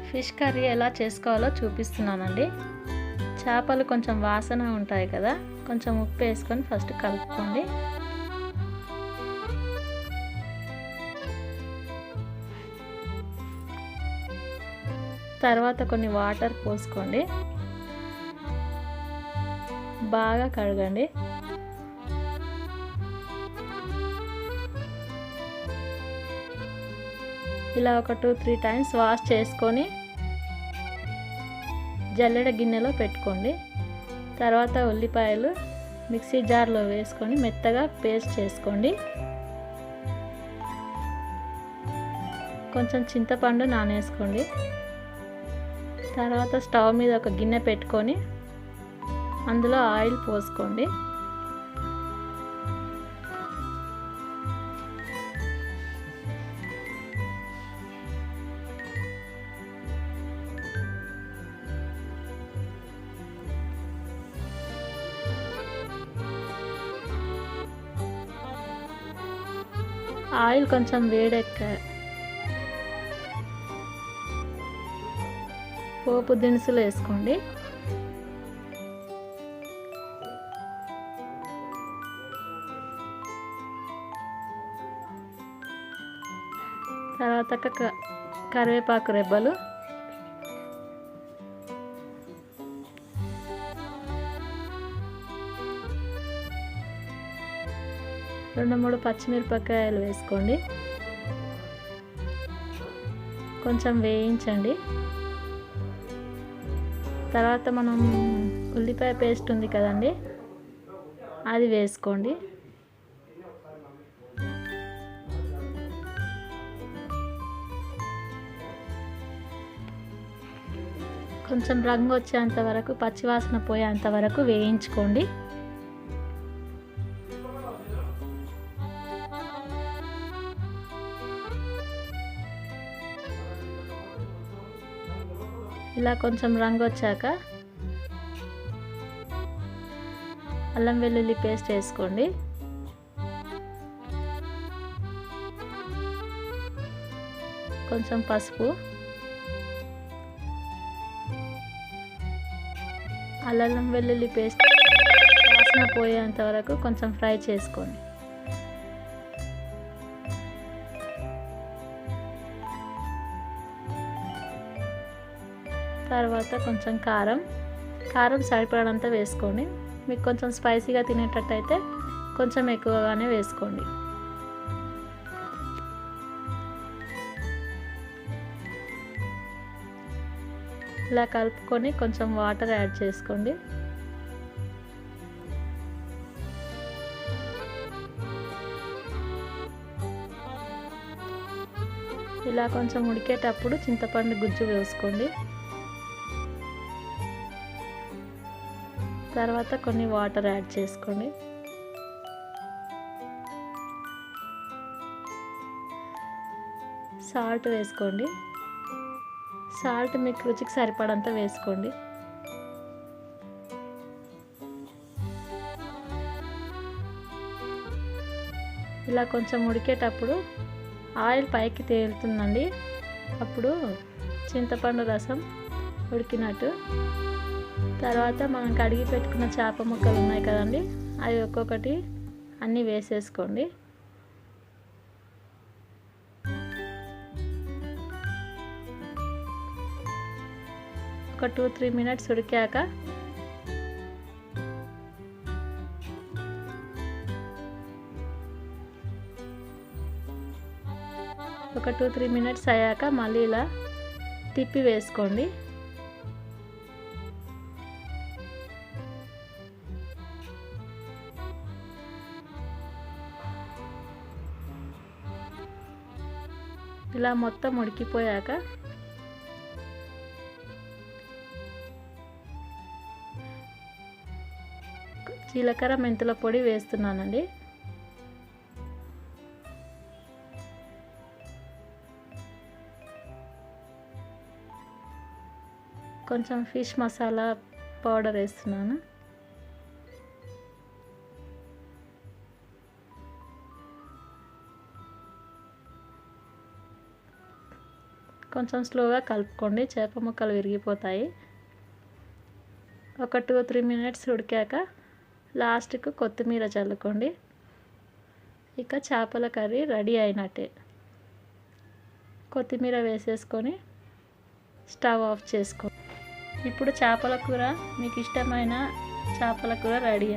Fish curry ఎలా చేసుకోవాలో చూపిస్తున్నానండి. చేపలు కొంచెం వాసన ఉంటాయి కదా, కొంచెం ఉప్పు వేసుకొని ఫస్ట్ కలుపుకోండి. తర్వాత కొన్ని వాటర్ పోసుకోండి, బాగా కడగండి. ఇలా ఒక 2-3 టైమ్స్ వాష్ చేసుకొని జల్లెడ గిన్నెలో పెట్టుకోండి. తర్వాత ఉల్లిపాయలు మిక్సీ జార్లో వేసుకొని మెత్తగా పేస్ట్ చేసుకోండి. కొంచెం చింతపండు నానేసుకోండి. తర్వాత స్టవ్ మీద ఒక గిన్నె పెట్టుకొని అందులో ఆయిల్ పోసుకోండి. ఆయిల్ కొంచెం పోపు దినుసులు వేసుకోండి. తర్వాత కరివేపాకు రెబ్బలు, రెండు మూడు పచ్చిమిరపకాయలు వేసుకోండి. కొంచెం వేయించండి. తర్వాత మనం ఉల్లిపాయ పేస్ట్ ఉంది కదండి, అది వేసుకోండి. కొంచెం రంగు వచ్చేంత వరకు, పచ్చివాసన పోయేంత వరకు వేయించుకోండి. ఇలా కొంచెం రంగు వచ్చాక అల్లం వెల్లుల్లి పేస్ట్ వేసుకోండి. కొంచెం పసుపు, అల్లం వెల్లుల్లి పేస్ట్ వాసన పోయేంత వరకు కొంచెం ఫ్రై చేసుకోండి. తర్వాత కొంచెం కారం సరిపడంత వేసుకోండి. మీకు కొంచెం స్పైసీగా తినేటట్టయితే కొంచెం ఎక్కువగానే వేసుకోండి. ఇలా కలుపుకొని కొంచెం వాటర్ యాడ్ చేసుకోండి. ఇలా కొంచెం ఉడికేటప్పుడు చింతపండు గుజ్జు వేసుకోండి. తర్వాత కొన్ని వాటర్ యాడ్ చేసుకోండి. సాల్ట్ వేసుకోండి. సాల్ట్ మీకు రుచికి సరిపడంత వేసుకోండి. ఇలా కొంచెం ఉడికేటప్పుడు ఆయిల్ పైకి తేలుతుందండి, అప్పుడు చింతపండు రసం ఉడికినట్టు. తర్వాత మనం కడిగి పెట్టుకున్న చేప ముక్కలు ఉన్నాయి కదండి, అవి ఒక్కొక్కటి అన్నీ వేసేసుకోండి. ఒక 2-3 మినిట్స్ ఉడికాక ఒక 2-3 మినిట్స్ అయ్యాక మళ్ళీ ఇలా తిప్పి వేసుకోండి. ఇలా మొత్తం ఉడికిపోయాక జీలకర్ర మెంతుల పొడి వేస్తున్నానండి. కొంచెం ఫిష్ మసాలా పౌడర్ వేస్తున్నాను. కొంచెం స్లోగా కలుపుకోండి, చేప ముక్కలు విరిగిపోతాయి. ఒక 2-3 మినిట్స్ ఉడికాక లాస్ట్కు కొత్తిమీర చల్లుకోండి. ఇక చేపల కర్రీ రెడీ అయినట్టే. కొత్తిమీర వేసేసుకొని స్టవ్ ఆఫ్ చేసుకో. ఇప్పుడు చేపల కూర, మీకు ఇష్టమైన చేపల కూర రెడీ.